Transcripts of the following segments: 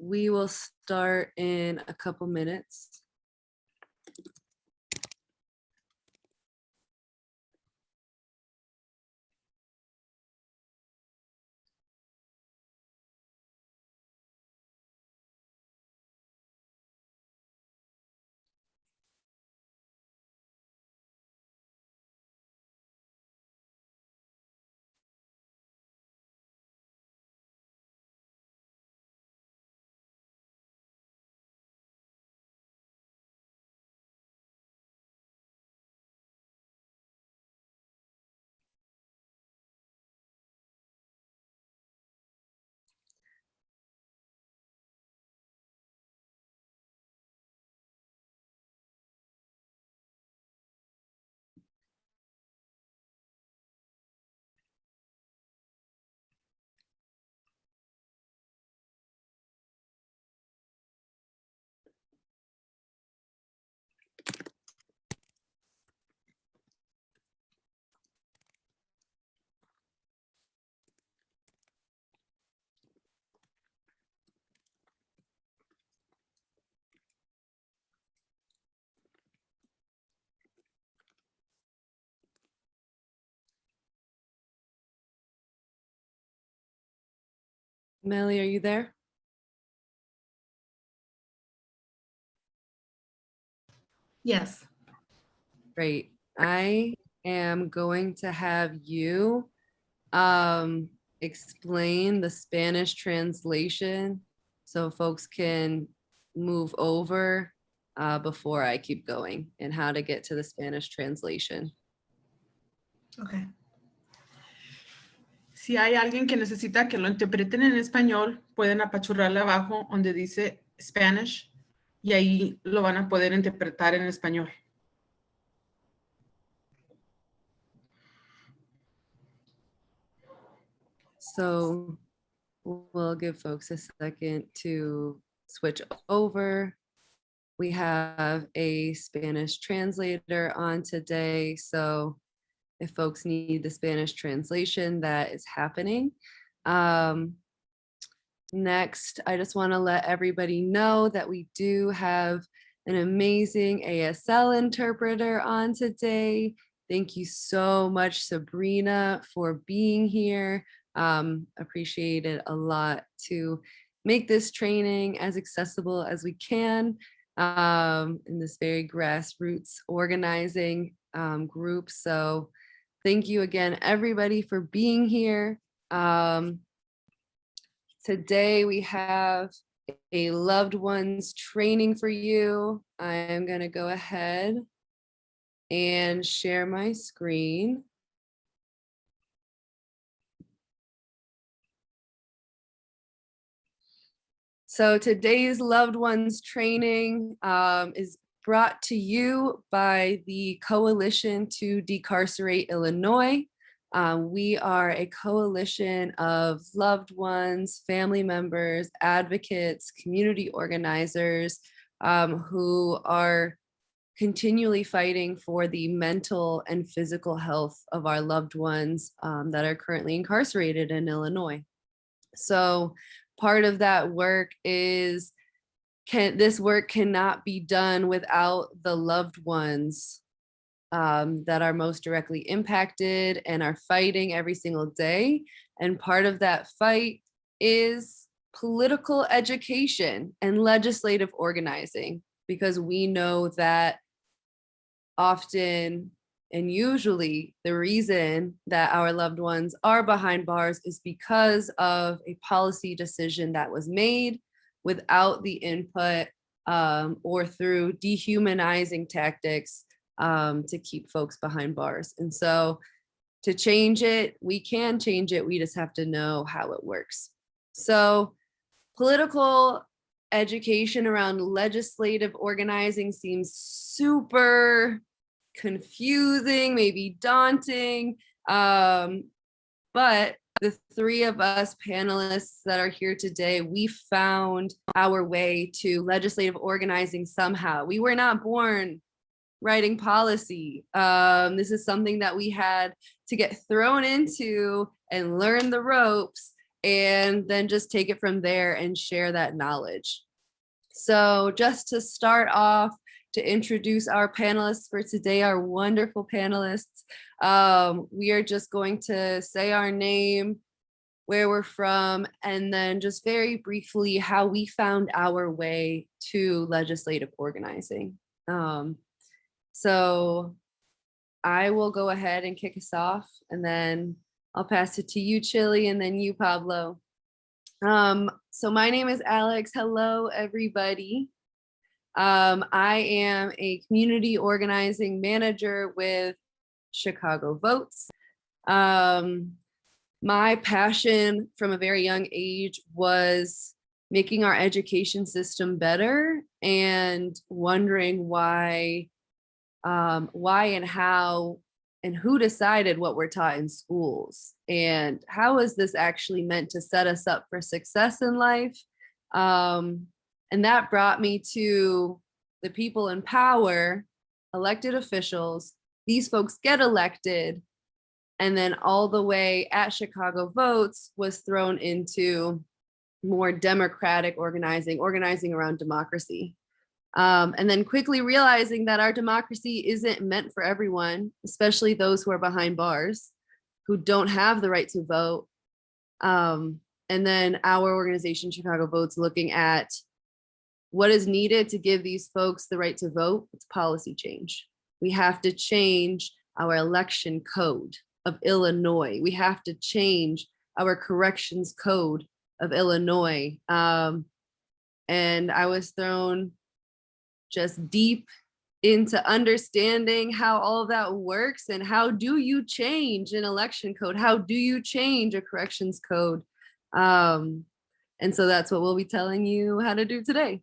We will start in a couple minutes. Melly, are you there? Yes. Great. I am going to have you explain the Spanish translation so folks can move over before I keep going, and how to get to the Spanish translation. Okay. Si hay alguien que necesita que lo interpreten en español, pueden apachurrarle abajo donde dice Spanish y ahí lo van a poder interpretar en español. So we'll give folks a second to switch over. We have a Spanish translator on today, so if folks need the Spanish translation, that is happening. Next, I just want to let everybody know that we do have an amazing ASL interpreter on today. Thank you so much, Sabrina, for being here. Appreciate it a lot to make this training as accessible as we can in this very grassroots organizing group. So thank you again, everybody, for being here. Today we have a loved ones training for you. I am going to go ahead and share my screen. So today's loved ones training is brought to you by the Coalition to Decarcerate Illinois. We are a coalition of loved ones, family members, advocates, community organizers who are continually fighting for the mental and physical health of our loved ones that are currently incarcerated in Illinois. So part of that work is this work cannot be done without the loved ones that are most directly impacted and are fighting every single day. And part of that fight is political education and legislative organizing, because we know that often and usually the reason that our loved ones are behind bars is because of a policy decision that was made without the input or through dehumanizing tactics to keep folks behind bars. And so to change it, we can change it. We just have to know how it works. So political education around legislative organizing seems super confusing, maybe daunting. But the three of us panelists that are here today, we found our way to legislative organizing somehow. We were not born writing policy. This is something that we had to get thrown into and learn the ropes. and then just take it from there and share that knowledge. So just to start off, to introduce our panelists for today, our wonderful panelists, we are just going to say our name, where we're from, and then just very briefly how we found our way to legislative organizing. So I will go ahead and kick us off, and then I'll pass it to you, Chili, and then you, Pablo. So my name is Alex. Hello, everybody. I am a community organizing manager with Chicago Votes. My passion from a very young age was making our education system better and wondering why and how and who decided what we're taught in schools, and how is this actually meant to set us up for success in life. And that brought me to the people in power, elected officials. These folks get elected, and then all the way at Chicago Votes was thrown into more democratic organizing around democracy. And then quickly realizing that our democracy isn't meant for everyone, especially those who are behind bars, who don't have the right to vote. And then our organization, Chicago Votes, looking at what is needed to give these folks the right to vote. It's policy change. We have to change our election code of Illinois. We have to change our corrections code of Illinois. And I was thrown just deep into understanding how all of that works, and how do you change an election code? How do you change a corrections code? And so that's what we'll be telling you how to do today.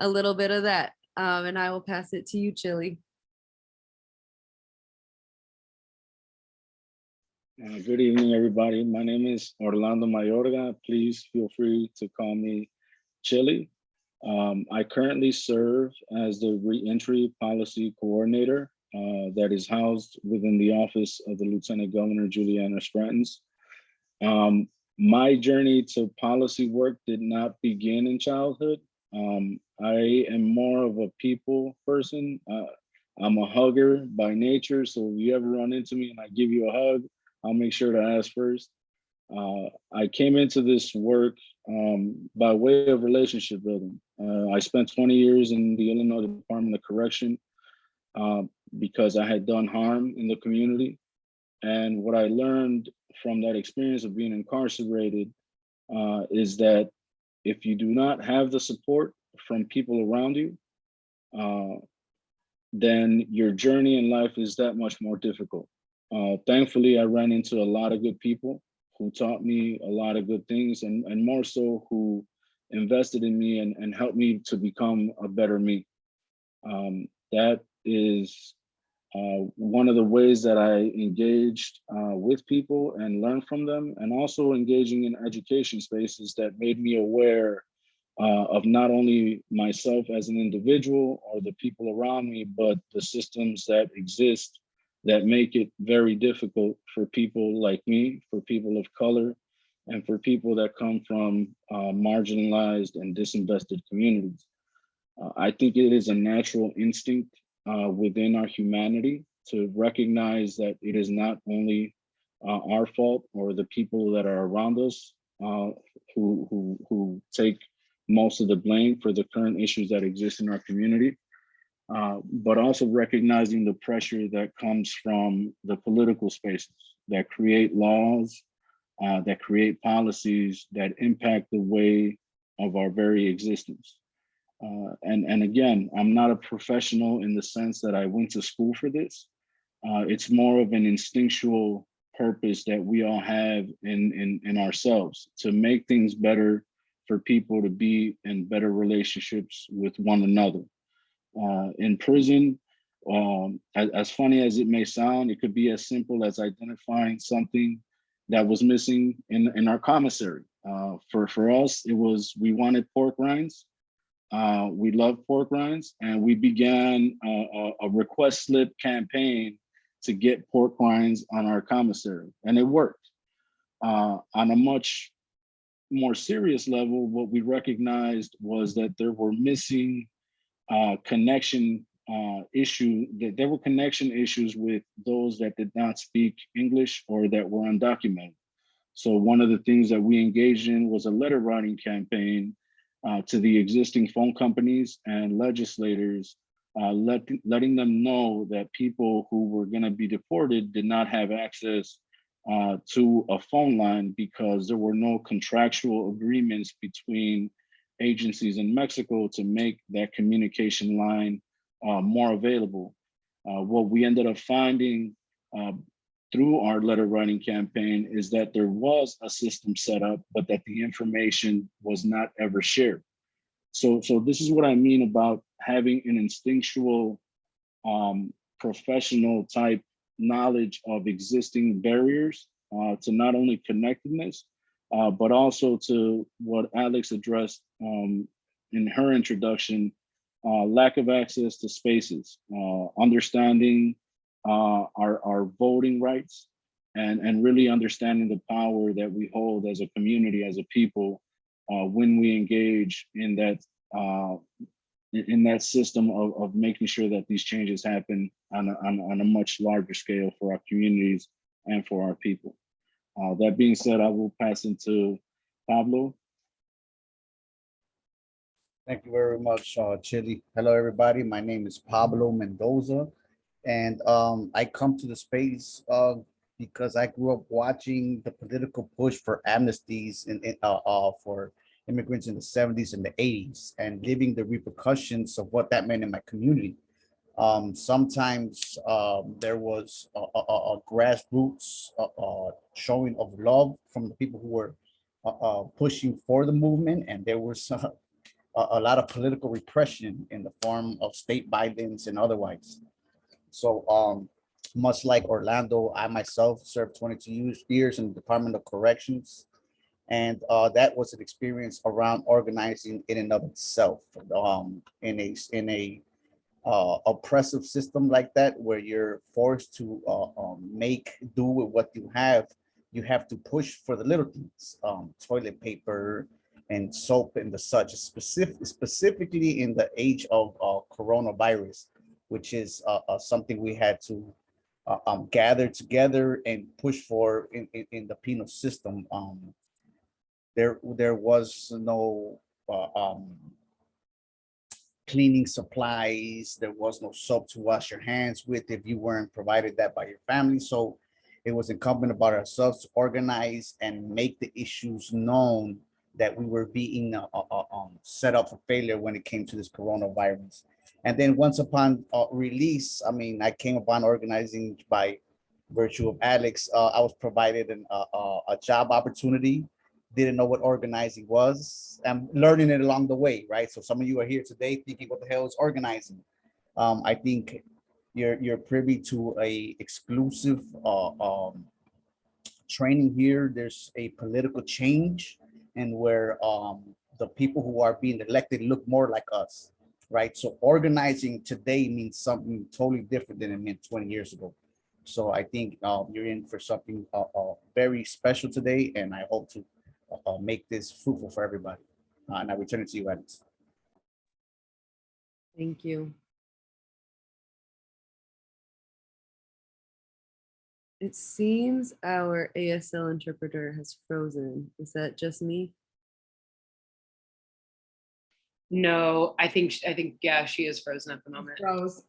A little bit of that. And I will pass it to you, Chili. Good evening, everybody. My name is Orlando Mayorga. Please feel free to call me Chili. I currently serve as the Reentry Policy Coordinator that is housed within the office of the Lieutenant Governor, Juliana Stratton. My journey to policy work did not begin in childhood. I am more of a people person. I'm a hugger by nature, so if you ever run into me and I give you a hug, I'll make sure to ask first. I came into this work by way of relationship building. I spent 20 years in the Illinois Department of Correction because I had done harm in the community. And what I learned from that experience of being incarcerated is that if you do not have the support from people around you, then your journey in life is that much more difficult. Thankfully, I ran into a lot of good people who taught me a lot of good things, and more so who invested in me and helped me to become a better me. That is one of the ways that I engaged with people and learned from them, and also engaging in education spaces that made me aware of not only myself as an individual or the people around me, but the systems that exist that make it very difficult for people like me, for people of color, and for people that come from marginalized and disinvested communities. I think it is a natural instinct within our humanity to recognize that it is not only our fault or the people that are around us who take most of the blame for the current issues that exist in our community. But also recognizing the pressure that comes from the political spaces that create laws, that create policies that impact the way of our very existence. And again, I'm not a professional in the sense that I went to school for this. It's more of an instinctual purpose that we all have in ourselves to make things better for people to be in better relationships with one another. In prison, as funny as it may sound, it could be as simple as identifying something that was missing in our commissary. For us, it was, we wanted pork rinds. We love pork rinds, and we began a request slip campaign to get pork rinds on our commissary, and it worked. On a much more serious level, what we recognized was that there were missing connection that there were connection issues with those that did not speak English or that were undocumented. So one of the things that we engaged in was a letter writing campaign to the existing phone companies and legislators, letting them know that people who were going to be deported did not have access to a phone line because there were no contractual agreements between agencies in Mexico to make that communication line more available. What we ended up finding through our letter writing campaign is that there was a system set up, but that the information was not ever shared. So this is what I mean about having an instinctual, professional type knowledge of existing barriers to not only connectedness, but also to what Alex addressed in her introduction, lack of access to spaces, understanding our voting rights, and really understanding the power that we hold as a community, as a people, when we engage in that system of making sure that these changes happen on a much larger scale for our communities and for our people. That being said, I will pass into Pablo. Thank you very much, Chili. Hello, everybody. My name is Pablo Mendoza, and I come to the space because I grew up watching the political push for amnesties for immigrants in the 70s and the 80s, and living the repercussions of what that meant in my community. Sometimes there was a grassroots showing of love from the people who were pushing for the movement, and there was a lot of political repression in the form of state violence and otherwise. So much like Orlando, I myself served 22 years in the Department of Corrections, and that was an experience around organizing in and of itself, in a oppressive system like that, where you're forced to make do with what you have. You have to push for the little things, toilet paper and soap and the such, specifically in the age of coronavirus, which is something we had to gather together and push for in the penal system. There was no cleaning supplies. There was no soap to wash your hands with if you weren't provided that by your family. So it was incumbent about ourselves to organize and make the issues known that we were being set up for failure when it came to this coronavirus. And then once upon release, I mean, I came upon organizing by virtue of Alex. I was provided a job opportunity. Didn't know what organizing was. I'm learning it along the way, right? So some of you are here today thinking, what the hell is organizing? I think you're privy to a exclusive training here. There's a political change, and where the people who are being elected look more like us, right? So organizing today means something totally different than it meant 20 years ago. So I think you're in for something very special today, and I hope to make this fruitful for everybody. And I return it to you, Alex. Thank you. It seems our ASL interpreter has frozen. Is that just me? No, I think yeah, she is frozen at the moment. Froze.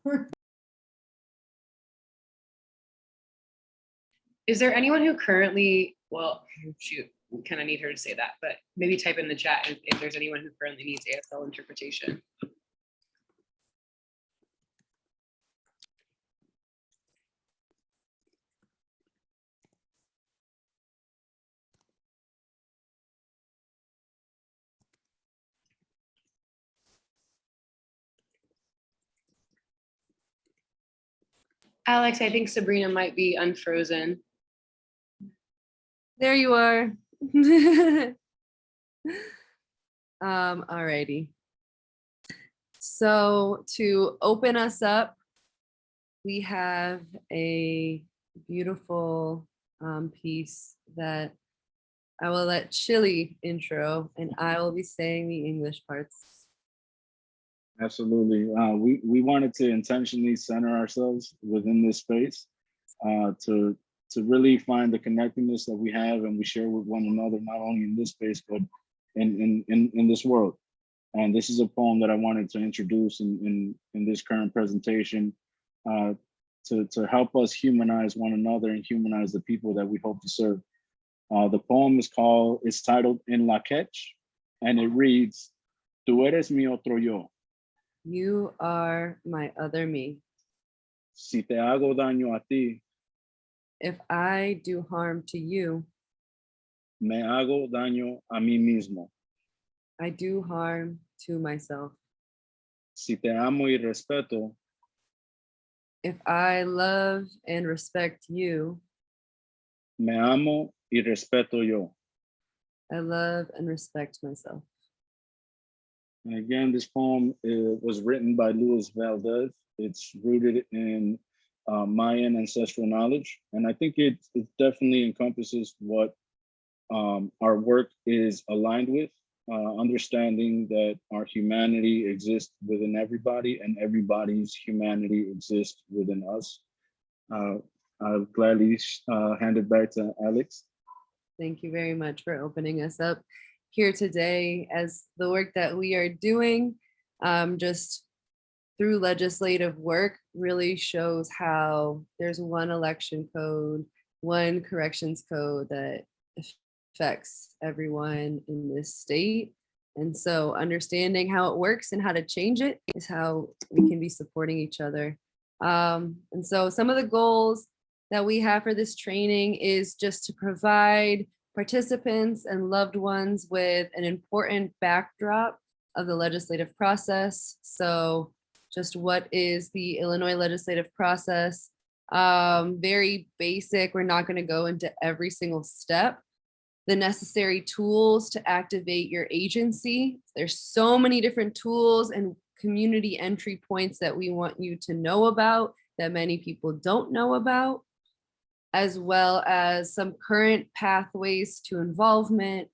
Is there anyone who currently, well, shoot, we kind of need her to say that, but maybe type in the chat if there's anyone who currently needs ASL interpretation. Alex, I think Sabrina might be unfrozen. There you are. Alrighty. So to open us up, we have a beautiful piece that I will let Chili intro and I will be saying the English parts. Absolutely. We wanted to intentionally center ourselves within this space to really find the connectedness that we have and we share with one another, not only in this space, but in this world. And this is a poem that I wanted to introduce in this current presentation to help us humanize one another and humanize the people that we hope to serve. The poem is titled En la Quech, and it reads, Tú eres mi otro yo. You are my other me. Si te hago daño a ti, If I do harm to you, me hago daño a mí mismo. I do harm to myself. Si te amo y respeto, If I love and respect you, me amo y respeto yo. I love and respect myself. And again, this poem was written by Luis Valdez. It's rooted in Mayan ancestral knowledge. And I think it definitely encompasses what our work is aligned with, understanding that our humanity exists within everybody and everybody's humanity exists within us. I'll gladly hand it back to Alex. Thank you very much for opening us up here today as the work that we are doing just through legislative work really shows how there's one election code, one corrections code that affects everyone in this state. And so understanding how it works and how to change it is how we can be supporting each other. And so some of the goals that we have for this training is just to provide participants and loved ones with an important backdrop of the legislative process. So just what is the Illinois legislative process? Very basic, we're not going to go into every single step. The necessary tools to activate your agency. There's so many different tools and community entry points that we want you to know about that many people don't know about, as well as some current pathways to involvement.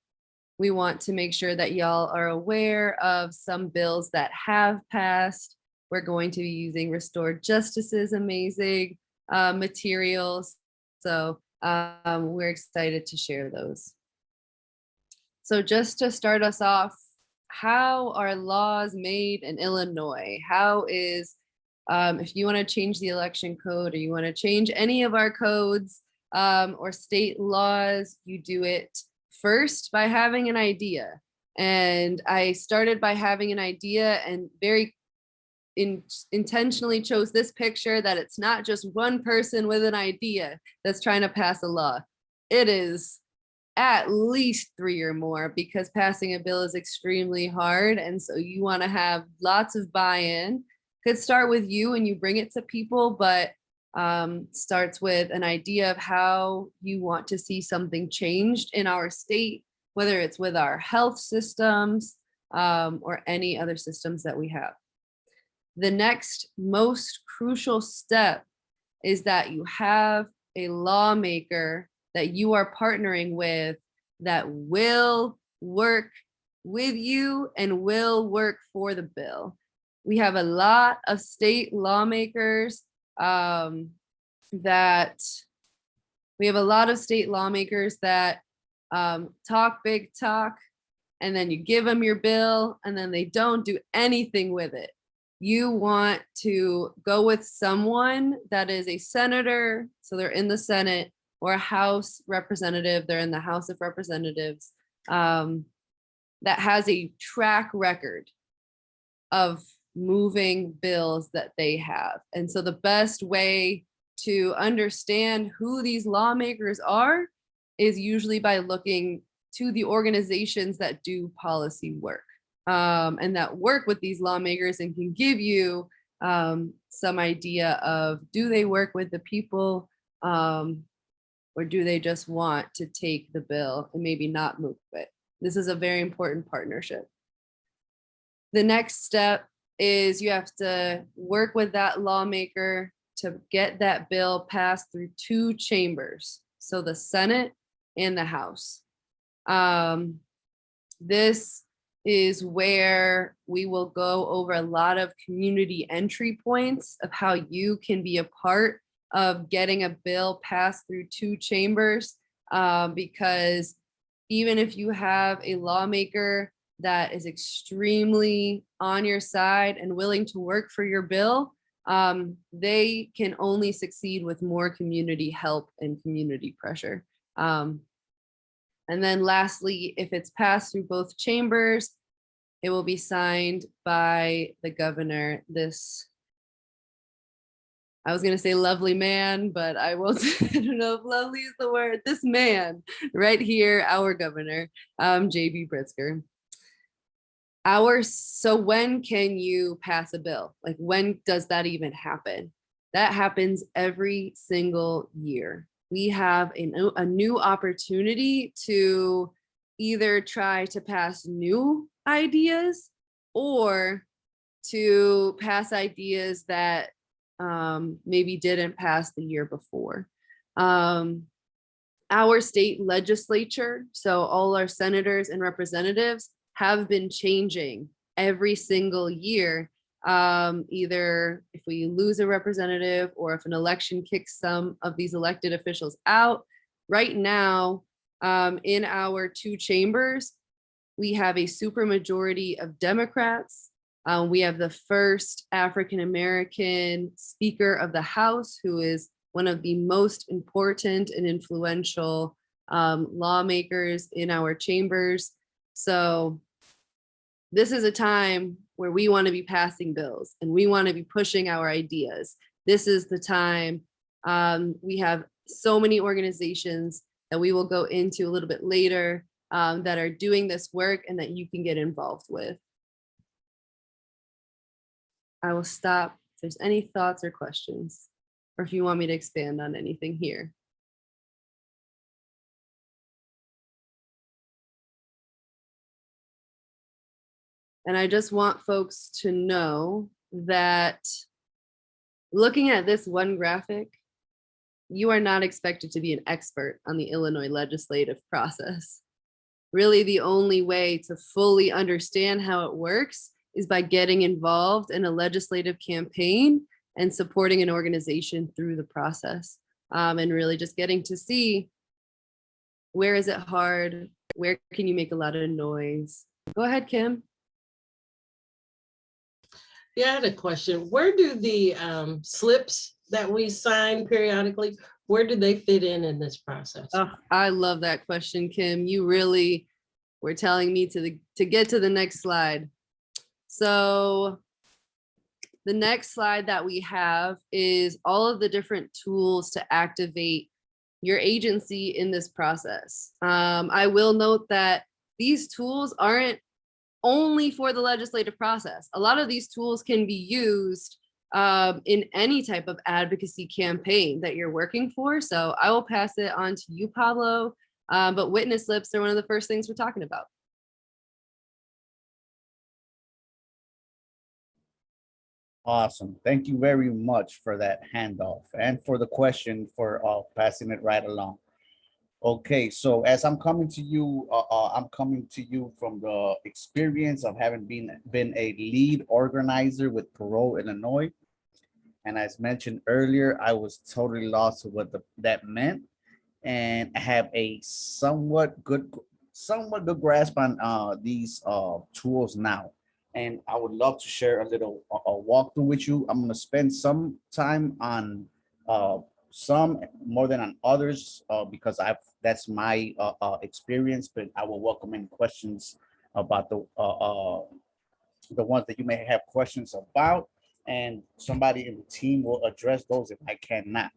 We want to make sure that y'all are aware of some bills that have passed. We're going to be using Restored Justice's amazing materials. So we're excited to share those. So just to start us off, how are laws made in Illinois? How is, if you want to change the election code or you want to change any of our codes or state laws, you do it first by having an idea. And I started by having an idea and very intentionally chose this picture that it's not just one person with an idea that's trying to pass a law. It is at least 3 or more because passing a bill is extremely hard. And so you want to have lots of buy-in. Could start with you and you bring it to people, but starts with an idea of how you want to see something changed in our state, whether it's with our health systems or any other systems that we have. The next most crucial step is that you have a lawmaker that you are partnering with that will work with you and will work for the bill. We have a lot of state lawmakers that talk big talk, and then you give them your bill and then they don't do anything with it. You want to go with someone that is a senator, so they're in the Senate, or a House representative, they're in the House of Representatives, that has a track record of moving bills that they have. And so the best way to understand who these lawmakers are is usually by looking to the organizations that do policy work and that work with these lawmakers and can give you some idea of, do they work with the people or do they just want to take the bill and maybe not move it? This is a very important partnership. The next step is you have to work with that lawmaker to get that bill passed through 2 chambers, so the Senate and the House. This is where we will go over a lot of community entry points of how you can be a part of getting a bill passed through 2 chambers, because even if you have a lawmaker that is extremely on your side and willing to work for your bill, they can only succeed with more community help and community pressure. And then lastly, if it's passed through both chambers, it will be signed by the governor. I was gonna say lovely man, but I won't, I don't know if lovely is the word. This man right here, our governor, JB Pritzker. So when can you pass a bill? Like, when does that even happen? That happens every single year. We have a new opportunity to either try to pass new ideas or to pass ideas that maybe didn't pass the year before. Our state legislature, so all our senators and representatives, have been changing every single year. Either if we lose a representative or if an election kicks some of these elected officials out. Right now, in our 2 chambers, we have a supermajority of Democrats. We have the first African-American Speaker of the House, who is one of the most important and influential lawmakers in our chambers. So this is a time where we want to be passing bills and we want to be pushing our ideas. This is the time. We have so many organizations that we will go into a little bit later that are doing this work and that you can get involved with. I will stop if there's any thoughts or questions, or if you want me to expand on anything here. And I just want folks to know that looking at this one graphic, you are not expected to be an expert on the Illinois legislative process. Really, the only way to fully understand how it works is by getting involved in a legislative campaign and supporting an organization through the process, and really just getting to see where is it hard, where can you make a lot of noise. Go ahead, Kim. Yeah, I had a question. Where do the slips that we sign periodically, where do they fit in this process? Oh, I love that question, Kim. You really were telling me to get to the next slide. So the next slide that we have is all of the different tools to activate your agency in this process. I will note that these tools aren't only for the legislative process. A lot of these tools can be used in any type of advocacy campaign that you're working for. So I will pass it on to you, Pablo. But witness slips are one of the first things we're talking about. Awesome. Thank you very much for that handoff and for the question for passing it right along. Okay, so as I'm coming to you, I'm coming to you from the experience of having been a lead organizer with Parole Illinois. And as mentioned earlier, I was totally lost to what that meant. And I have a somewhat good grasp on these tools now. And I would love to share a little walkthrough with you. I'm going to spend some time on some more than on others because that's my experience, but I will welcome any questions about the ones that you may have questions about, and somebody in the team will address those if I cannot.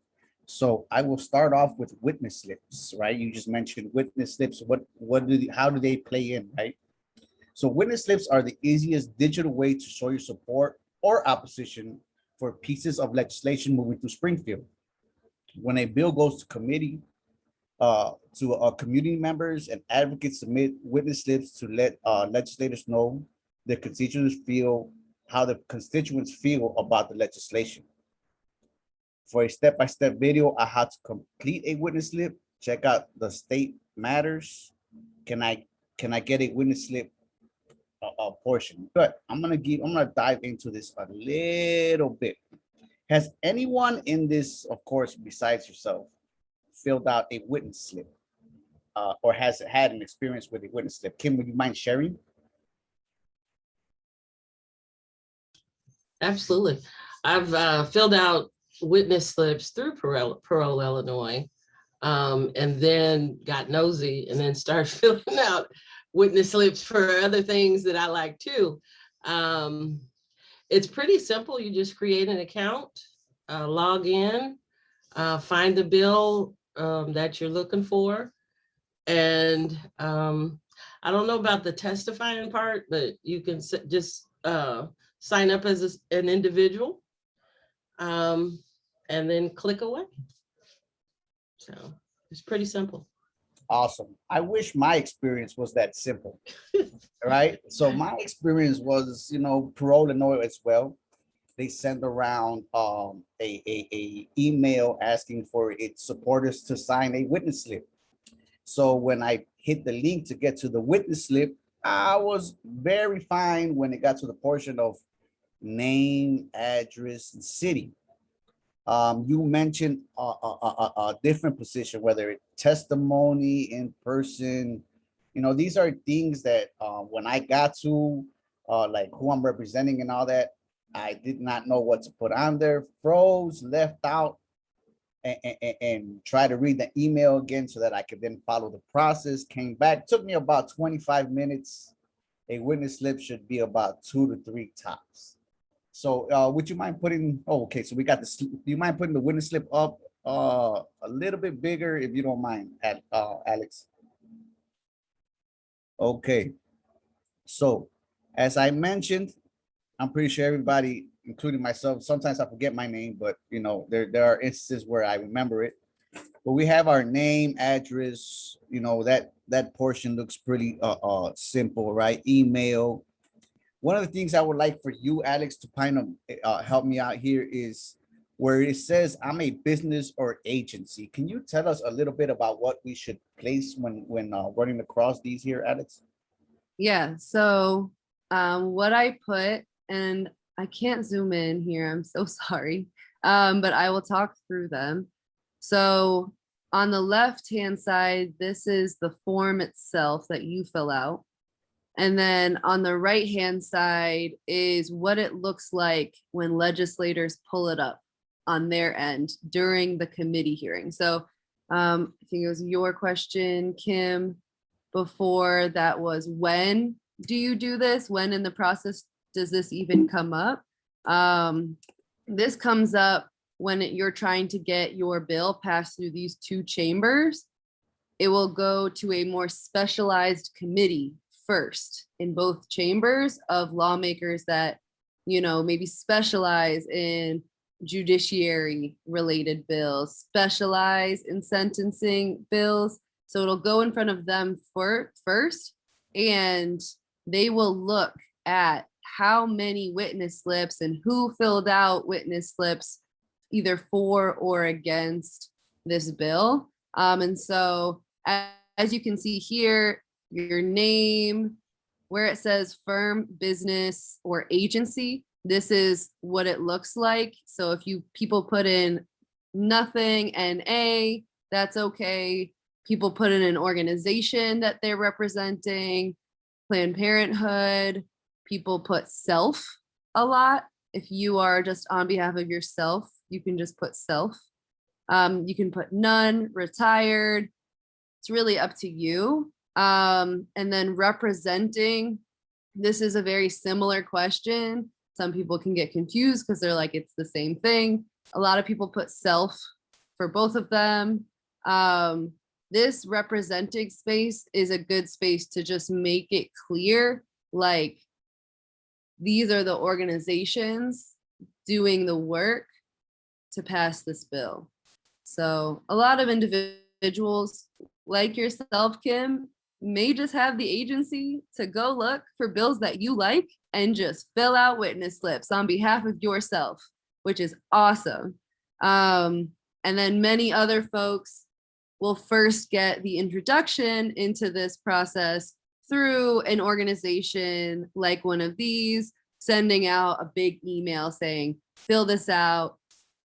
So I will start off with witness slips, right? You just mentioned witness slips. How do they play in, right? So witness slips are the easiest digital way to show your support or opposition for pieces of legislation moving through Springfield. When a bill goes to committee, community members and advocates submit witness slips to let legislators know how the constituents feel about the legislation. For a step-by-step video on how to complete a witness slip, check out the State Matters can I get a witness slip portion? Good. I'm gonna dive into this a little bit. Has anyone in this, of course, besides yourself, filled out a witness slip? Or has had an experience with a witness slip? Kim, would you mind sharing? Absolutely. I've filled out witness slips through Parole, Illinois, and then got nosy and then started filling out witness slips for other things that I like too. It's pretty simple. You just create an account, log in, find the bill that you're looking for. And I don't know about the testifying part, but you can just sign up as an individual and then click away. So it's pretty simple. Awesome. I wish my experience was that simple. Right. So my experience was, Parole Illinois as well. They send around a email asking for its supporters to sign a witness slip. So when I hit the link to get to the witness slip, I was very fine when it got to the portion of name, address, and city. You mentioned a different position, whether it's testimony, in person. These are things that when I got to like who I'm representing and all that, I did not know what to put on there, froze, left out, and try to read the email again so that I could then follow the process. Came back, took me about 25 minutes. A witness slip should be about 2 to 3 tops. So would you mind putting, okay, so we got the, do you mind putting the witness slip up a little bit bigger if you don't mind, Alex? Okay, so as I mentioned, I'm pretty sure everybody, including myself, sometimes I forget my name, but there are instances where I remember it. But we have our name, address, that portion looks pretty simple, right? Email. One of the things I would like for you, Alex, to kind of help me out here is where it says I'm a business or agency. Can you tell us a little bit about what we should place when running across these here, Alex? Yeah, so what I put, and I can't zoom in here, I'm so sorry, but I will talk through them. So on the left-hand side, this is the form itself that you fill out. And then on the right-hand side is what it looks like when legislators pull it up on their end during the committee hearing. So I think it was your question, Kim, before that was, when do you do this? When in the process does this even come up? This comes up when you're trying to get your bill passed through these 2 chambers. It will go to a more specialized committee first in both chambers of lawmakers that, maybe specialize in judiciary related bills, specialize in sentencing bills. So it'll go in front of them first, and they will look at how many witness slips and who filled out witness slips either for or against this bill. And so as you can see here, your name, where it says firm, business, or agency, this is what it looks like. So if people put in nothing, NA, that's okay. People put in an organization that they're representing, Planned Parenthood, people put self a lot. If you are just on behalf of yourself, you can just put self. You can put none, retired. It's really up to you. And then representing, this is a very similar question. Some people can get confused because they're like, it's the same thing. A lot of people put self for both of them. This representing space is a good space to just make it clear, like, these are the organizations doing the work to pass this bill. So a lot of individuals like yourself, Kim, may just have the agency to go look for bills that you like and just fill out witness slips on behalf of yourself, which is awesome. And then many other folks will first get the introduction into this process through an organization like one of these, sending out a big email saying, fill this out,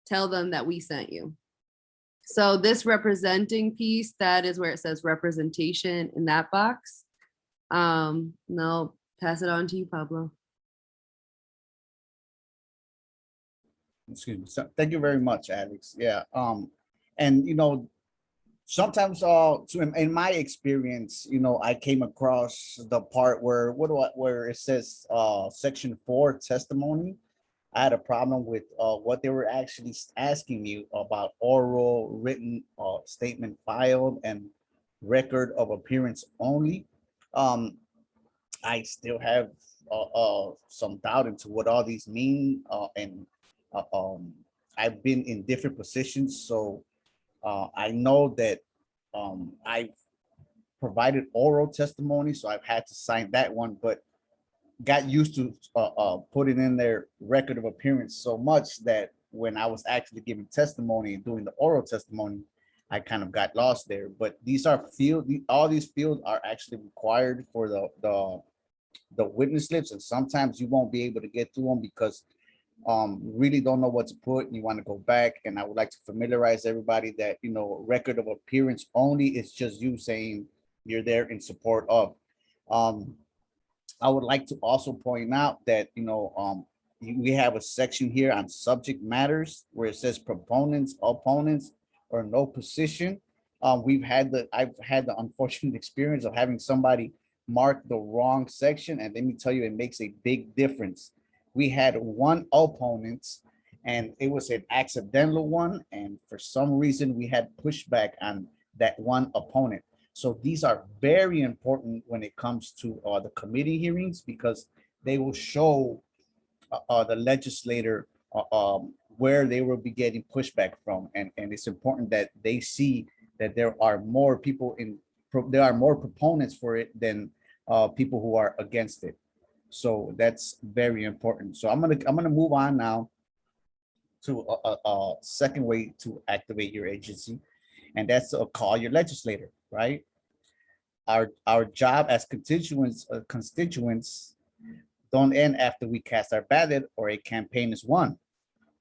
tell them that we sent you. So this representing piece, that is where it says representation in that box. And I'll pass it on to you, Pablo. Excuse me. So, thank you very much, Alex. Yeah. And you know, sometimes so in my experience, you know, I came across the part where where it says section 4 testimony. I had a problem with what they were actually asking you about oral, written statement filed, and record of appearance only. I still have some doubt into what all these mean, and I've been in different positions, so I know that I provided oral testimony, so I've had to sign that one, but got used to putting in their record of appearance so much that when I was actually giving testimony and doing the oral testimony, I kind of got lost there. But these are all these fields are actually required for the witness slips, and sometimes you won't be able to get through them because really don't know what to put and you want to go back. And I would like to familiarize everybody that, you know, record of appearance only is just you saying you're there in support of. I would like to also point out that, you know, we have a section here on subject matters where it says proponents, opponents, or no position. I've had the unfortunate experience of having somebody mark the wrong section, and let me tell you, it makes a big difference. We had one opponent and it was an accidental one, and for some reason we had pushback on that one opponent. So these are very important when it comes to the committee hearings, because they will show the legislator where they will be getting pushback from. And it's important that they see that there are more people there are more proponents for it than people who are against it. So that's very important. So I'm gonna move on now to a second way to activate your agency, and that's to call your legislator, right? Our job as constituents don't end after we cast our ballot or a campaign is won.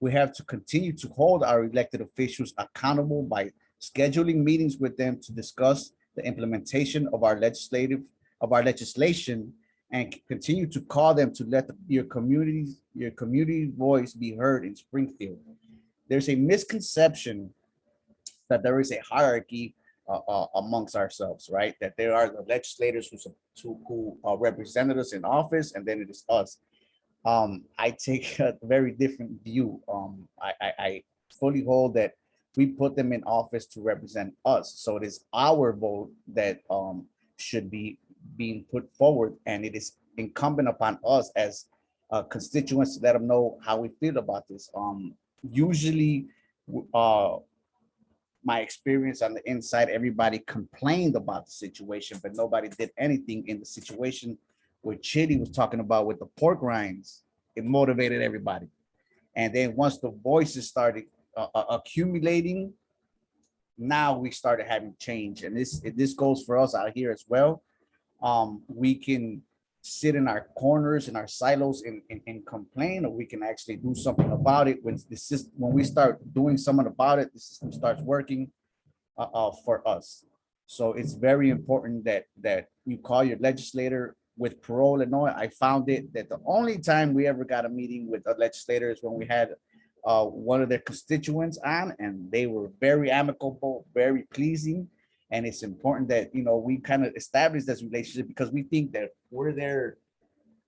We have to continue to hold our elected officials accountable by scheduling meetings with them to discuss the implementation of our legislation, and continue to call them to let your community voice be heard in Springfield. There's a misconception that there is a hierarchy amongst ourselves, right? That there are the legislators who represented us in office, and then it is us. I take a very different view. I fully hold that we put them in office to represent us. So it is our vote that should be being put forward, and it is incumbent upon us as constituents to let them know how we feel about this. Usually, my experience on the inside, everybody complained about the situation, but nobody did anything in the situation where Chili was talking about with the pork rinds. It motivated everybody. And then once the voices started accumulating, now we started having change. And this goes for us out here as well. We can sit in our corners, in our silos and complain, or we can actually do something about it. When we start doing something about it, the system starts working for us. So it's very important that you call your legislator. With Parole Illinois, I found it that the only time we ever got a meeting with a legislator is when we had one of their constituents on, and they were very amicable, very pleasing. And it's important that, you know, we kind of establish this relationship, because we think that we're there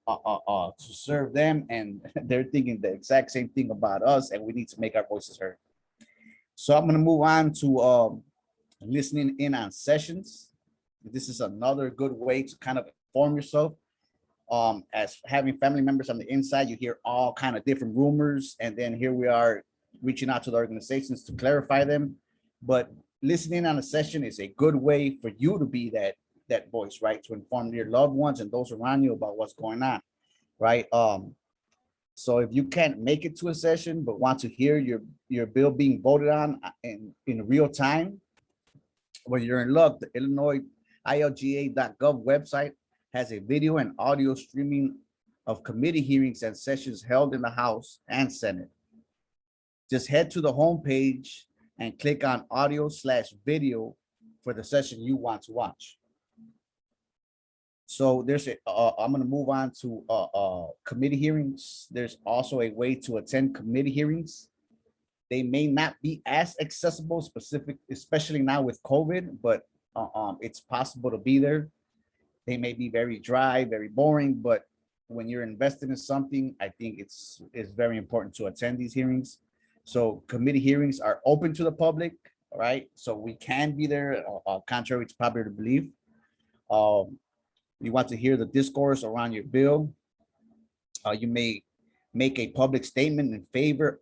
to serve them, and they're thinking the exact same thing about us, and we need to make our voices heard. So I'm going to move on to listening in on sessions. This is another good way to kind of inform yourself. As having family members on the inside, you hear all kind of different rumors, and then here we are reaching out to the organizations to clarify them. But listening on a session is a good way for you to be that voice, right? To inform your loved ones and those around you about what's going on, right? So if you can't make it to a session but want to hear your bill being voted on in real time, when you're in luck, the Illinois ILGA.gov website has a video and audio streaming of committee hearings and sessions held in the House and Senate. Just head to the homepage and click on audio/video for the session you want to watch. So there's I'm going to move on to committee hearings. There's also a way to attend committee hearings. They may not be as accessible, especially now with COVID, but it's possible to be there. They may be very dry, very boring, but when you're invested in something, I think it's very important to attend these hearings. So committee hearings are open to the public, all right? So we can be there, contrary to popular belief. You want to hear the discourse around your bill. You may make a public statement in favor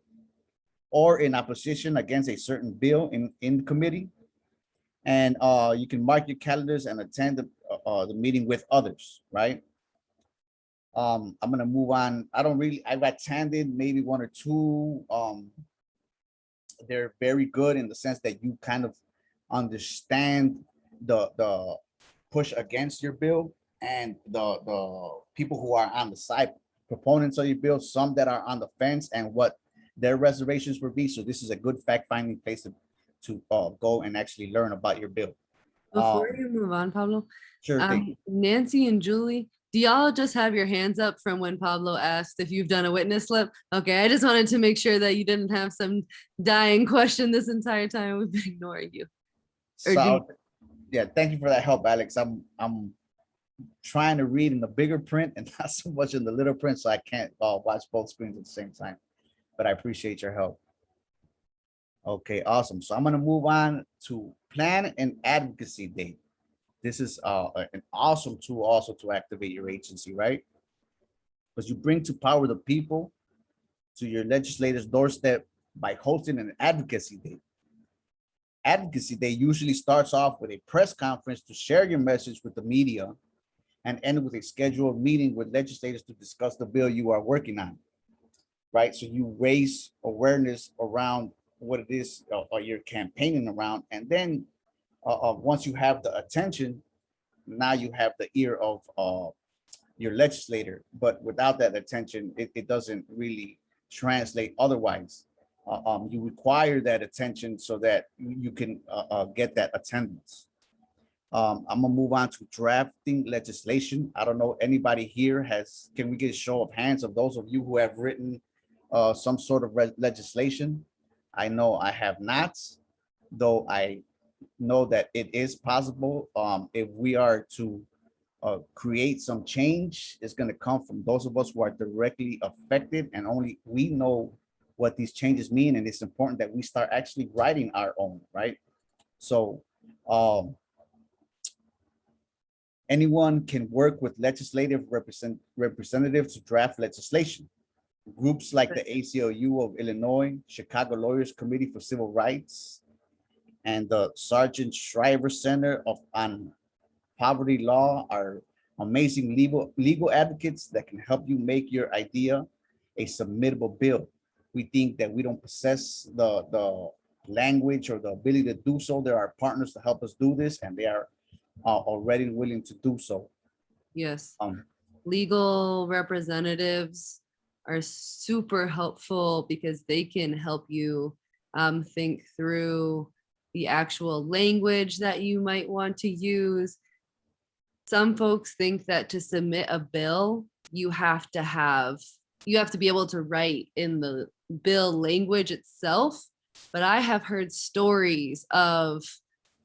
or in opposition against a certain bill in committee. And you can mark your calendars and attend the meeting with others, right? I'm gonna move on. I've attended maybe one or two. They're very good in the sense that you kind of understand the push against your bill and the people who are on the side, proponents of your bill, some that are on the fence and what their reservations would be. So this is a good fact-finding place to go and actually learn about your bill. Before you move on, Pablo, Sure thing. Nancy and Julie, do y'all just have your hands up from when Pablo asked if you've done a witness slip? Okay, I just wanted to make sure that you didn't have some dying question this entire time we've been ignoring you. Or So, yeah, thank you for that help, Alex. I'm trying to read in the bigger print and not so much in the little print, so I can't watch both screens at the same time. But I appreciate your help. Okay, awesome. So I'm gonna move on to Plan and Advocacy Day. This is an awesome tool also to activate your agency, right? Because you bring to power the people to your legislators' doorstep by hosting an Advocacy Day. Advocacy Day usually starts off with a press conference to share your message with the media and end with a scheduled meeting with legislators to discuss the bill you are working on, right? So you raise awareness around what it is or you're campaigning around. And then once you have the attention, now you have the ear of your legislator. But without that attention, it doesn't really translate otherwise. You require that attention so that you can get that attendance. I'm gonna move on to drafting legislation. I don't know, anybody here can we get a show of hands of those of you who have written some sort of legislation? I know I have not, though I know that it is possible. If we are to create some change, it's going to come from those of us who are directly affected, and only we know what these changes mean. And it's important that we start actually writing our own, right? So anyone can work with legislative representatives to draft legislation. Groups like the ACLU of Illinois, Chicago Lawyers Committee for Civil Rights, and the Sargent Shriver Center on Poverty Law are amazing legal advocates that can help you make your idea a submittable bill. We think that we don't possess the language or the ability to do so. There are partners to help us do this, and they are already willing to do so. Yes. Legal representatives are super helpful because they can help you think through the actual language that you might want to use. Some folks think that to submit a bill, you have to be able to write in the bill language itself. But I have heard stories of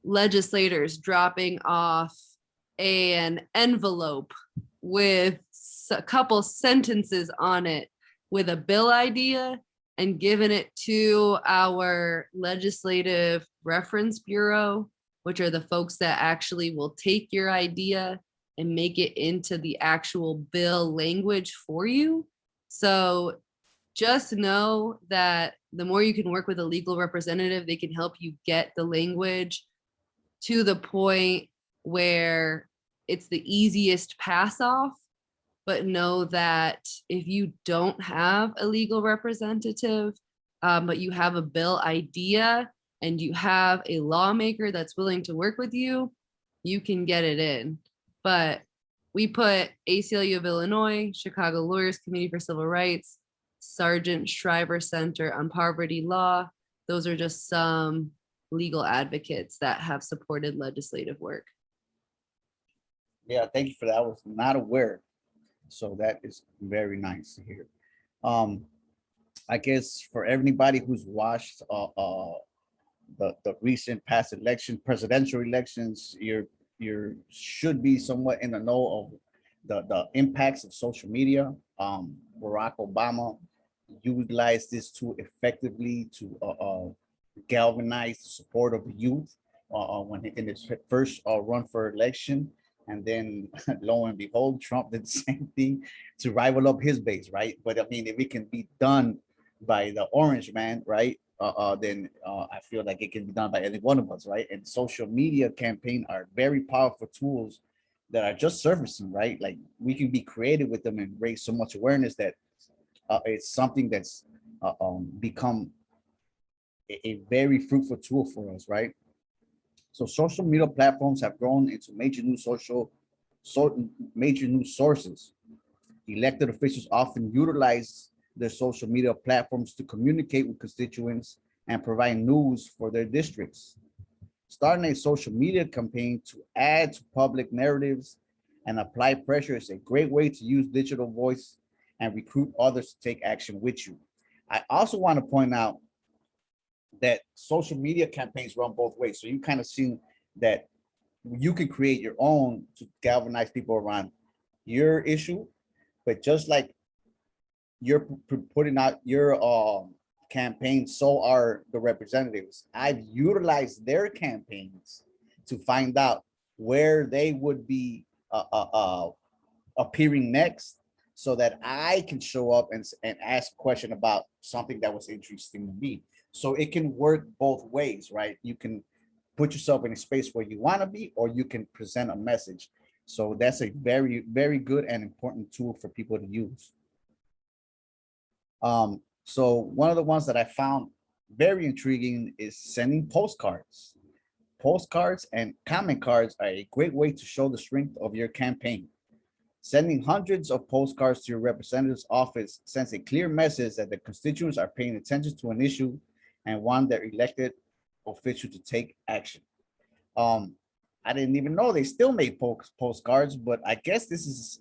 legislators dropping off an envelope with a couple sentences on it with a bill idea and giving it to our legislative reference bureau, which are the folks that actually will take your idea and make it into the actual bill language for you. So just know that the more you can work with a legal representative, they can help you get the language to the point where it's the easiest pass off. But know that if you don't have a legal representative, but you have a bill idea, and you have a lawmaker that's willing to work with you, you can get it in. But we put ACLU of Illinois, Chicago Lawyers Committee for Civil Rights, Sergeant Shriver Center on Poverty Law. Those are just some legal advocates that have supported legislative work. Yeah, thank you for that. I was not aware. So that is very nice to hear. I guess for everybody who's watched the recent past election, presidential elections, you should be somewhat in the know of the impacts of social media. Barack Obama utilized this tool effectively to galvanize the support of the youth when in his first run for election. And then lo and behold, Trump did the same thing to rival up his base, right? But I mean, if it can be done by the orange man, right? Then I feel like it can be done by any one of us, right? And social media campaign are very powerful tools that are just surfacing, right? Like we can be creative with them and raise so much awareness that it's something that's become a very fruitful tool for us, right? So social media platforms have grown into major new sources. Elected officials often utilize their social media platforms to communicate with constituents and provide news for their districts. Starting a social media campaign to add to public narratives and apply pressure is a great way to use digital voice and recruit others to take action with you. I also want to point out that social media campaigns run both ways. So you kind of seen that you can create your own to galvanize people around your issue, but just like you're putting out your campaign, so are the representatives. I've utilized their campaigns to find out where they would be appearing next, so that I can show up and ask a question about something that was interesting to me. So it can work both ways, right? You can put yourself in a space where you want to be, or you can present a message. So that's a very, very good and important tool for people to use. So one of the ones that I found very intriguing is sending postcards. Postcards and comment cards are a great way to show the strength of your campaign. Sending hundreds of postcards to your representative's office sends a clear message that the constituents are paying attention to an issue and want their elected official to take action. I didn't even know they still made postcards, but I guess this is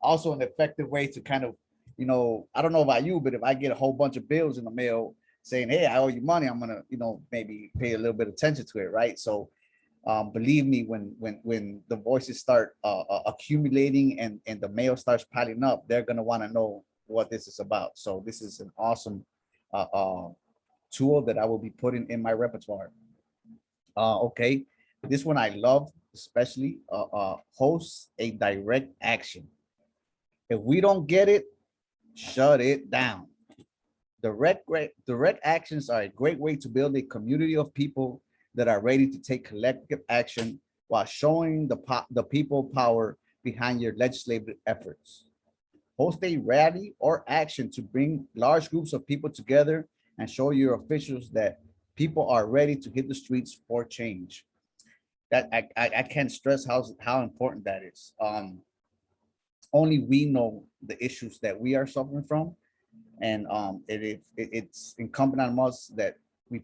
also an effective way to kind of, you know, I don't know about you, but if I get a whole bunch of bills in the mail saying, hey, I owe you money, I'm gonna, you know, maybe pay a little bit of attention to it, right? So believe me, when the voices start accumulating and the mail starts piling up, they're gonna want to know what this is about. So this is an awesome tool that I will be putting in my repertoire. Okay, this one I love, especially host a direct action. If we don't get it, shut it down. Direct actions are a great way to build a community of people that are ready to take collective action while showing the people power behind your legislative efforts. Host a rally or action to bring large groups of people together and show your officials that people are ready to hit the streets for change. That I can't stress how important that is. Only we know the issues that we are suffering from, and it's incumbent on us that we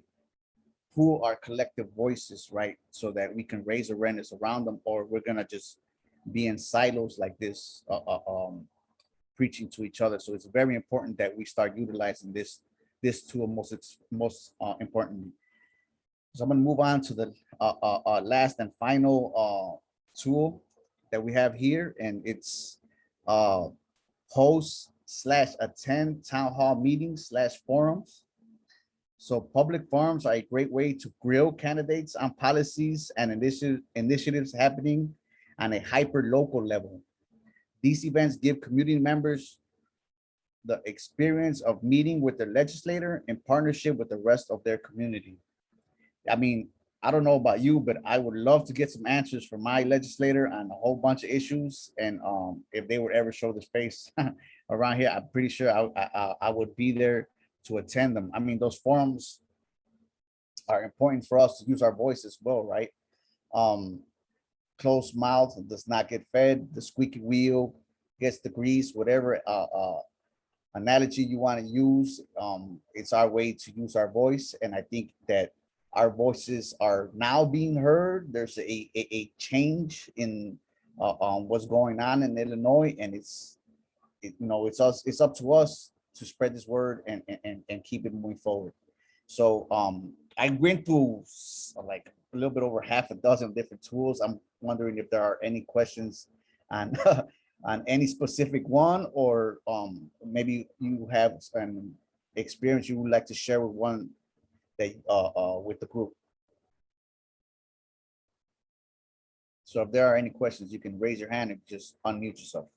pool our collective voices, right, so that we can raise awareness around them, or we're gonna just be in silos like this, preaching to each other. So it's very important that we start utilizing this tool most importantly. So I'm gonna move on to the last and final tool that we have here, and it's host/attend town hall meetings/forums. So public forums are a great way to grill candidates on policies and initiatives happening on a hyper local level. These events give community members the experience of meeting with the legislator in partnership with the rest of their community. I mean, I don't know about you, but I would love to get some answers from my legislator on a whole bunch of issues. And if they would ever show the space around here, I'm pretty sure I would be there to attend them. I mean, those forums are important for us to use our voice as well, right? Um, Closed mouth does not get fed. The squeaky wheel gets the grease, whatever analogy you want to use. It's our way to use our voice. And I think that our voices are now being heard. There's a change in what's going on in Illinois, and it's up to us to spread this word and keep it moving forward. So I went through like a little bit over half a dozen different tools. I'm wondering if there are any questions on on any specific one, or maybe you have an experience you would like to share with one that with the group. So if there are any questions, you can raise your hand and just unmute yourself.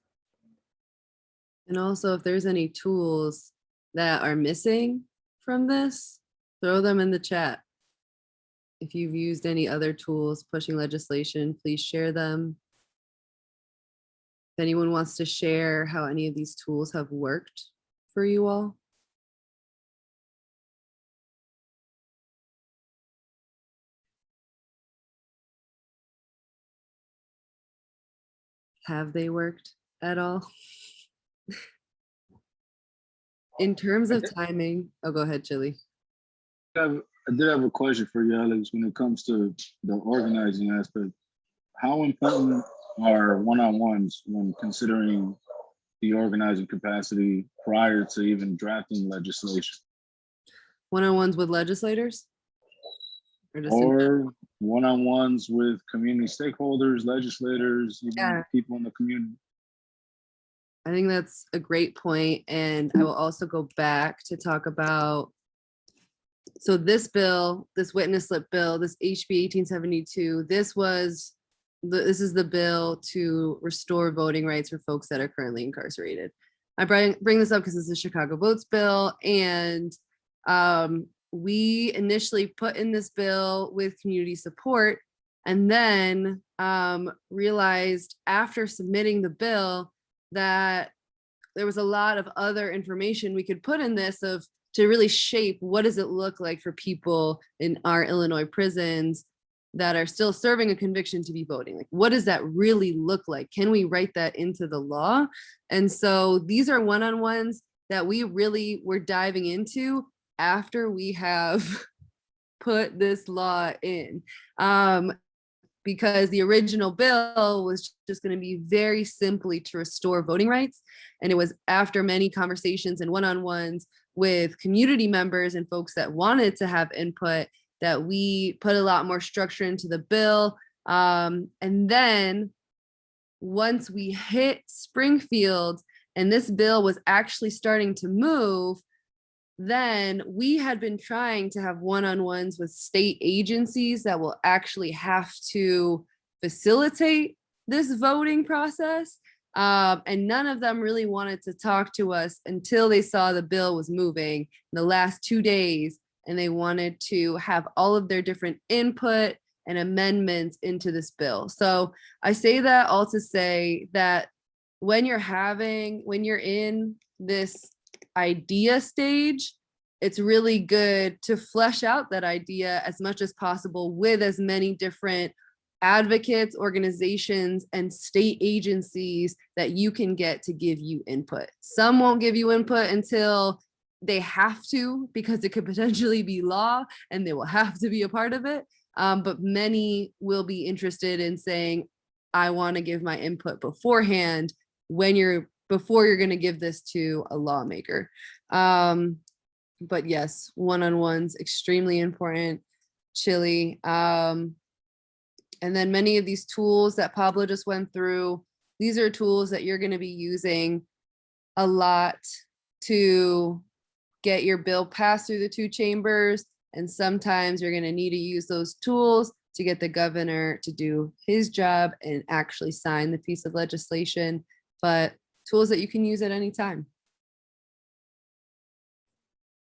And also, if there's any tools that are missing from this, throw them in the chat. If you've used any other tools pushing legislation, please share them. If anyone wants to share how any of these tools have worked for you all. Have they worked at all? In terms of timing, oh, go ahead, Chili. I did have a question for you, Alex, when it comes to the organizing aspect. How important are one-on-ones when considering the organizing capacity prior to even drafting legislation? One-on-ones with legislators? Or just Or one-on-ones with community stakeholders, legislators, even Yeah. people in the community? I think that's a great point, and I will also go back to talk about, so this bill, this witness slip bill, this HB 1872, this is the bill to restore voting rights for folks that are currently incarcerated. I bring this up because it's the Chicago Votes bill, and we initially put in this bill with community support, and then realized after submitting the bill that there was a lot of other information we could put in this to really shape what does it look like for people in our Illinois prisons that are still serving a conviction to be voting. Like, what does that really look like? Can we write that into the law? And so these are one-on-ones that we really were diving into after we have put this law in. Because the original bill was just going to be very simply to restore voting rights. And it was after many conversations and one-on-ones with community members and folks that wanted to have input that we put a lot more structure into the bill. And then once we hit Springfield and this bill was actually starting to move, then we had been trying to have one-on-ones with state agencies that will actually have to facilitate this voting process. And none of them really wanted to talk to us until they saw the bill was moving in the last 2 days, and they wanted to have all of their different input and amendments into this bill. So I say that all to say that when you're in this idea stage, it's really good to flesh out that idea as much as possible with as many different advocates, organizations, and state agencies that you can get to give you input. Some won't give you input until they have to, because it could potentially be law and they will have to be a part of it. But many will be interested in saying, I want to give my input beforehand before you're going to give this to a lawmaker. But yes, one-on-ones, extremely important. Chili. And then many of these tools that Pablo just went through, these are tools that you're going to be using a lot to get your bill passed through the 2 chambers. And sometimes you're going to need to use those tools to get the governor to do his job and actually sign the piece of legislation, but tools that you can use at any time.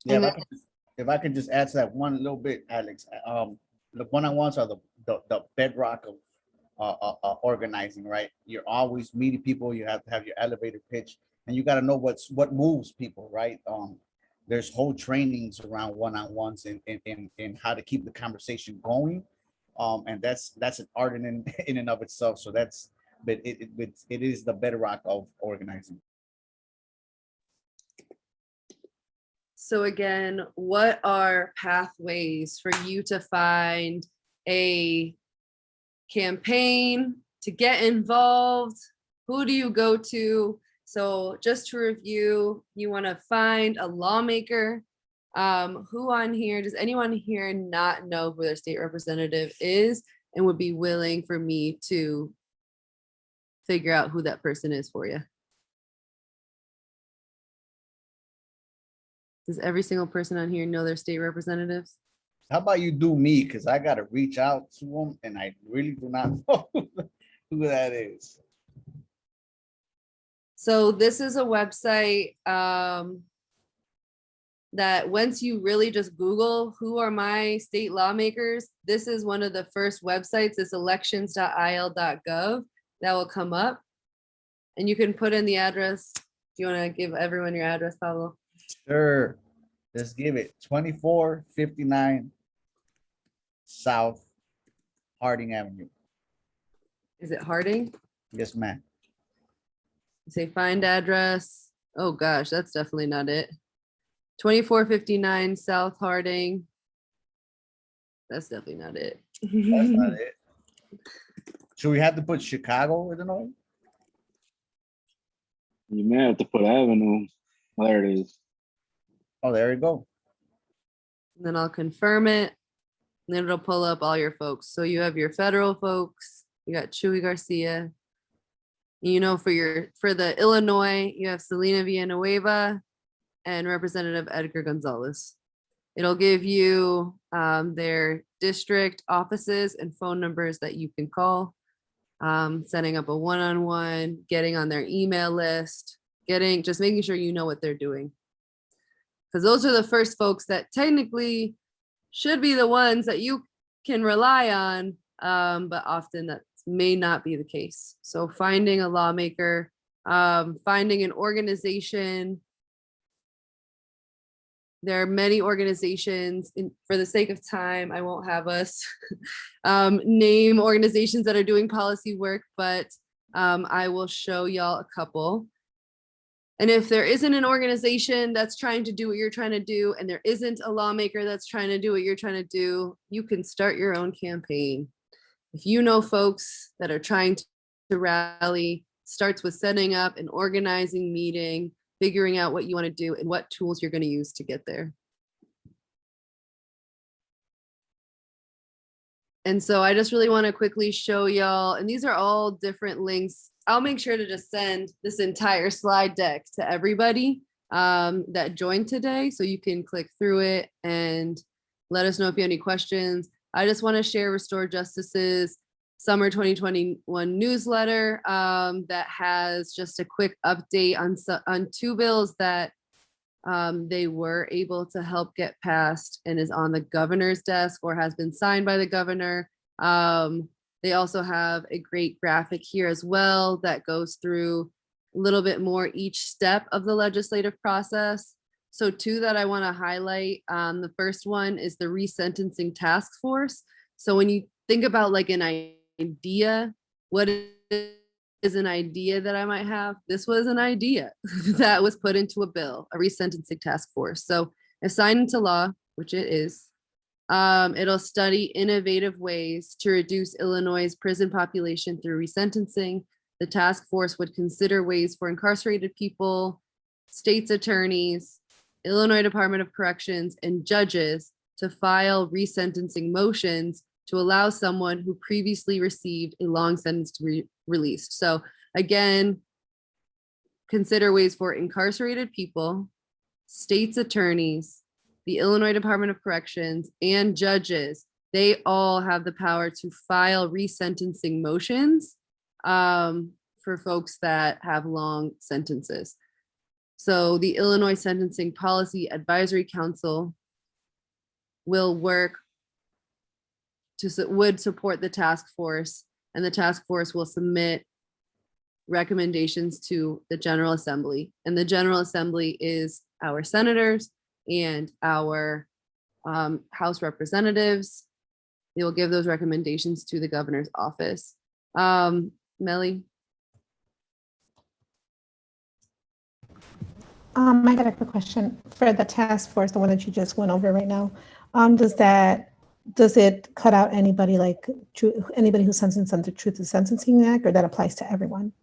Yeah, And if I can just add to that one little bit, Alex. The one-on-ones are the bedrock of organizing, right? You're always meeting people. You have to have your elevator pitch, and you got to know what moves people, right? there's whole trainings around one-on-ones and how to keep the conversation going. And that's an art in and of itself. So that's, but it is the bedrock of organizing. So again, what are pathways for you to find a campaign, to get involved? Who do you go to? So just to review, you want to find a lawmaker. Who on here, does anyone here not know who their state representative is and would be willing for me to figure out who that person is for you? Does every single person on here know their state representatives? How about you do me? Because I got to reach out to them and I really do not know who that is. So this is a website that once you really just Google who are my state lawmakers, this is one of the first websites, it's elections.il.gov, that will come up. And you can put in the address. Do you want to give everyone your address, Pablo? Sure. Let's give it 2459 South Harding Avenue. Is it Harding? Yes, ma'am. You say find address. Oh gosh, that's definitely not it. 2459 South Harding. That's definitely not it. That's not it. Should we have to put Chicago, Illinois? You may have to put Avenue. Oh, there it is. Oh, there you go. And then I'll confirm it. And then it'll pull up all your folks. So you have your federal folks. You got Chuy Garcia. You know, for the Illinois, you have Selena Villanueva and Representative Edgar Gonzalez. It'll give you their district offices and phone numbers that you can call, setting up a one-on-one, getting on their email list, just making sure you know what they're doing. Because those are the first folks that technically should be the ones that you can rely on, but often that may not be the case. So finding a lawmaker, finding an organization. There are many organizations, for the sake of time, I won't have us name organizations that are doing policy work, but I will show y'all a couple. And if there isn't an organization that's trying to do what you're trying to do, and there isn't a lawmaker that's trying to do what you're trying to do, you can start your own campaign. If you know folks that are trying to rally, starts with setting up an organizing meeting, figuring out what you want to do and what tools you're going to use to get there. And so I just really want to quickly show y'all, and these are all different links. I'll make sure to just send this entire slide deck to everybody that joined today, so you can click through it and let us know if you have any questions. I just want to share Restore Justice's Summer 2021 newsletter that has just a quick update on two bills that they were able to help get passed and is on the governor's desk or has been signed by the governor. They also have a great graphic here as well that goes through a little bit more each step of the legislative process. So two that I want to highlight, the first one is the resentencing task force. So when you think about like an idea, what is an idea that I might have? This was an idea that was put into a bill, a resentencing task force. So if signed into law, which it is, it'll study innovative ways to reduce Illinois' prison population through resentencing. The task force would consider ways for incarcerated people, state's attorneys, Illinois Department of Corrections, and judges to file resentencing motions to allow someone who previously received a long sentence to be released. So again, consider ways for incarcerated people, state's attorneys, the Illinois Department of Corrections, and judges. They all have the power to file resentencing motions for folks that have long sentences. So the Illinois Sentencing Policy Advisory Council will would support the task force, and the task force will submit recommendations to the General Assembly. And the General Assembly is our senators, and our House representatives. They will give those recommendations to the governor's office. Melly? I got a quick question for the task force, the one that you just went over right now. Does it cut out anybody like anybody who's sentenced under Truth in Sentencing Act, or that applies to everyone?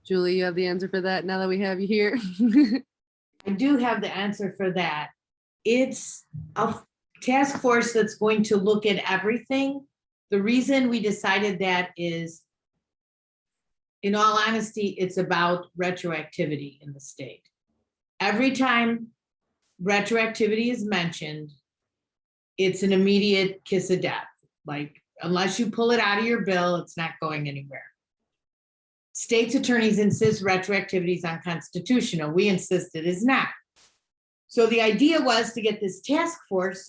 Julie, you have the answer for that now that we have you here? I do have the answer for that. It's a task force that's going to look at everything. The reason we decided that is, in all honesty, it's about retroactivity in the state. Every time retroactivity is mentioned, it's an immediate kiss of death. Like, unless you pull it out of your bill, it's not going anywhere. State's attorneys insist retroactivity is unconstitutional. We insist it is not. So the idea was to get this task force,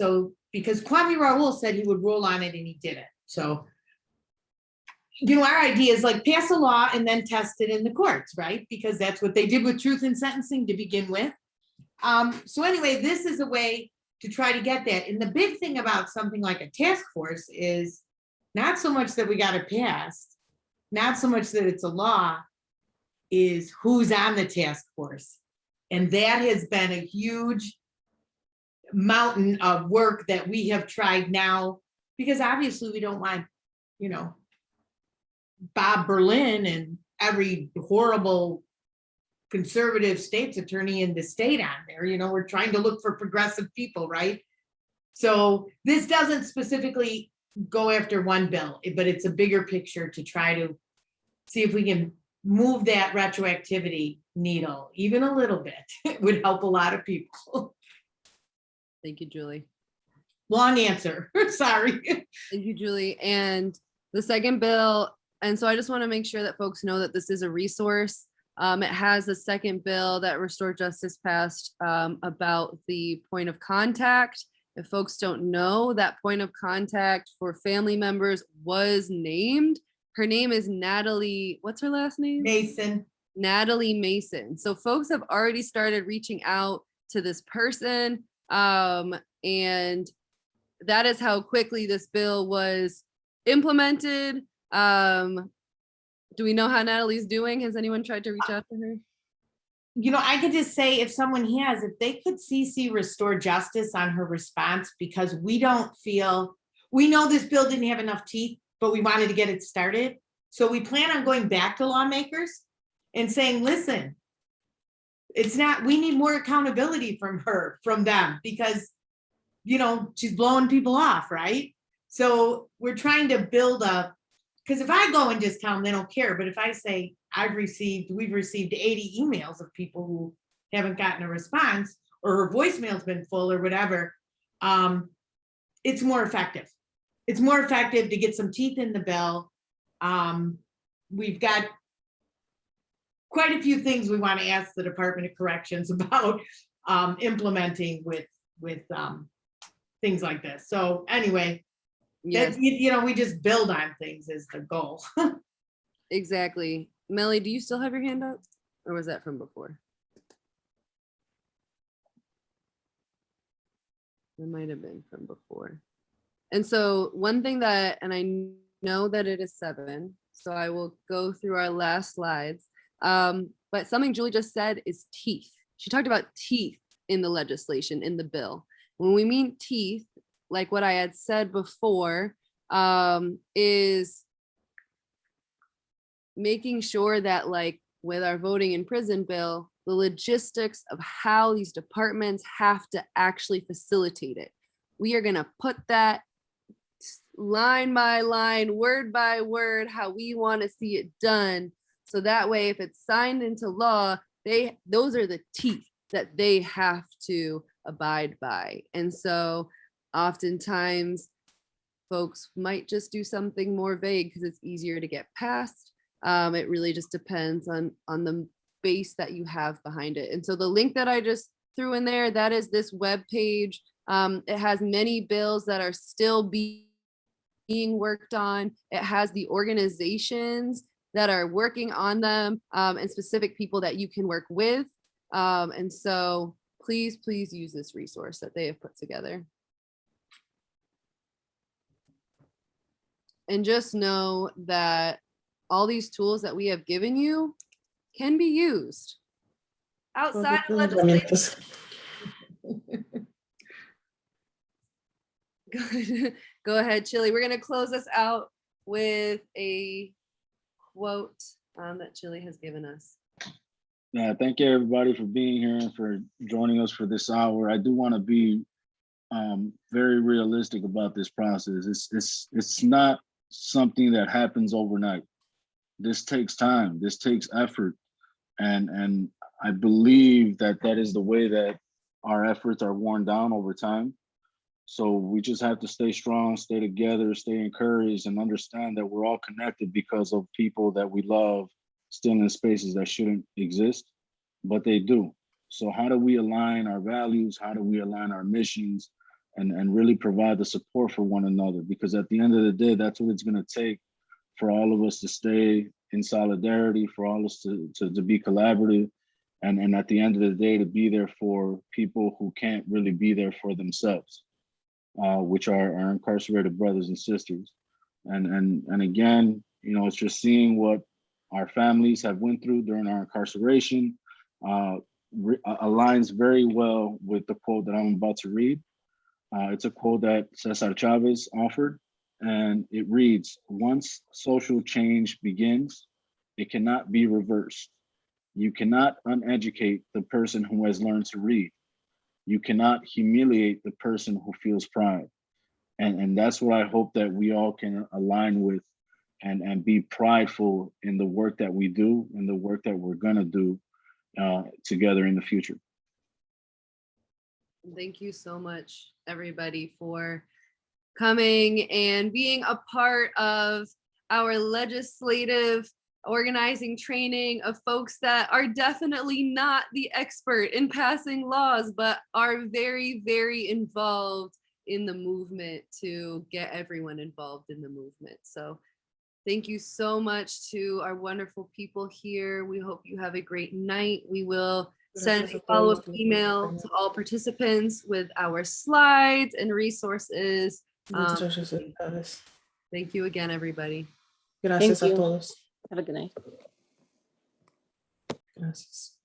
because Kwame Raoul said he would rule on it and he didn't. So, our idea is like pass a law and then test it in the courts, right? Because that's what they did with Truth in Sentencing to begin with. So anyway, this is a way to try to get that. And the big thing about something like a task force is not so much that we got it passed, not so much that it's a law, is who's on the task force. And that has been a huge mountain of work that we have tried now, because obviously we don't want, Bob Berlin and every horrible conservative state's attorney in the state on there. We're trying to look for progressive people, right? So this doesn't specifically go after one bill, but it's a bigger picture to try to see if we can move that retroactivity needle even a little bit. It would help a lot of people. Thank you, Julie. Long answer, sorry. Thank you, Julie. And the second bill, and so I just want to make sure that folks know that this is a resource. It has the second bill that Restore Justice passed about the point of contact. If folks don't know, that point of contact for family members was named. Her name is Natalie, what's her last name? Mason. Natalie Mason. So folks have already started reaching out to this person. And that is how quickly this bill was implemented. Do we know how Natalie's doing? Has anyone tried to reach out to her? I could just say, if someone has, if they could CC Restore Justice on her response, because we know this bill didn't have enough teeth, but we wanted to get it started. So we plan on going back to lawmakers and saying, listen, we need more accountability from them, because, she's blowing people off, right? So we're trying to build up, because if I go and just tell them, they don't care. But if I say we've received 80 emails of people who haven't gotten a response, or her voicemail's been full or whatever, it's more effective. It's more effective to get some teeth in the bill. We've got quite a few things we want to ask the Department of Corrections about implementing with things like this. So anyway, Yes, we just build on things is the goal. exactly. Melly, do you still have your hand up? Or was that from before? It might have been from before. And so one thing and I know that it is 7, so I will go through our last slides. But something Julie just said is teeth. She talked about teeth in the legislation, in the bill. When we mean teeth, like what I had said before, is making sure that, like with our voting in prison bill, the logistics of how these departments have to actually facilitate it. We are going to put that line by line, word by word, how we want to see it done. So that way, if it's signed into law, those are the teeth that they have to abide by. And so oftentimes folks might just do something more vague because it's easier to get past. It really just depends on the base that you have behind it. And so the link that I just threw in there, that is this web page. It has many bills that are still being worked on. It has the organizations that are working on them, and specific people that you can work with. And so please use this resource that they have put together. And just know that all these tools that we have given you can be used outside of legislation. Good. Go ahead, Chili. We're going to close us out with a quote that Chili has given us. Yeah, thank you everybody for being here and for joining us for this hour. I do want to be very realistic about this process. It's not something that happens overnight. This takes time. This takes effort, and I believe that is the way that our efforts are worn down over time. So we just have to stay strong, stay together, stay encouraged, and understand that we're all connected because of people that we love still in spaces that shouldn't exist, but they do. So how do we align our values? How do we align our missions and really provide the support for one another? Because at the end of the day, that's what it's going to take for all of us to stay in solidarity, for all of us to be collaborative, and at the end of the day, to be there for people who can't really be there for themselves, which are our incarcerated brothers and sisters. And again, you know, it's just seeing what our families have went through during our incarceration aligns very well with the quote that I'm about to read. It's a quote that Cesar Chavez offered, and it reads, "Once social change begins, it cannot be reversed. You cannot uneducate the person who has learned to read. You cannot humiliate the person who feels pride." And that's what I hope that we all can align with and be prideful in the work that we do and the work that we're gonna do together in the future. Thank you so much, everybody, for coming and being a part of our legislative organizing training of folks that are definitely not the expert in passing laws, but are very, very involved in the movement to get everyone involved in the movement. So thank you so much to our wonderful people here. We hope you have a great night. We will send a follow-up email to all participants with our slides and resources. Thank you again, everybody. Gracias Thank a you. todos. Have a good night. Gracias.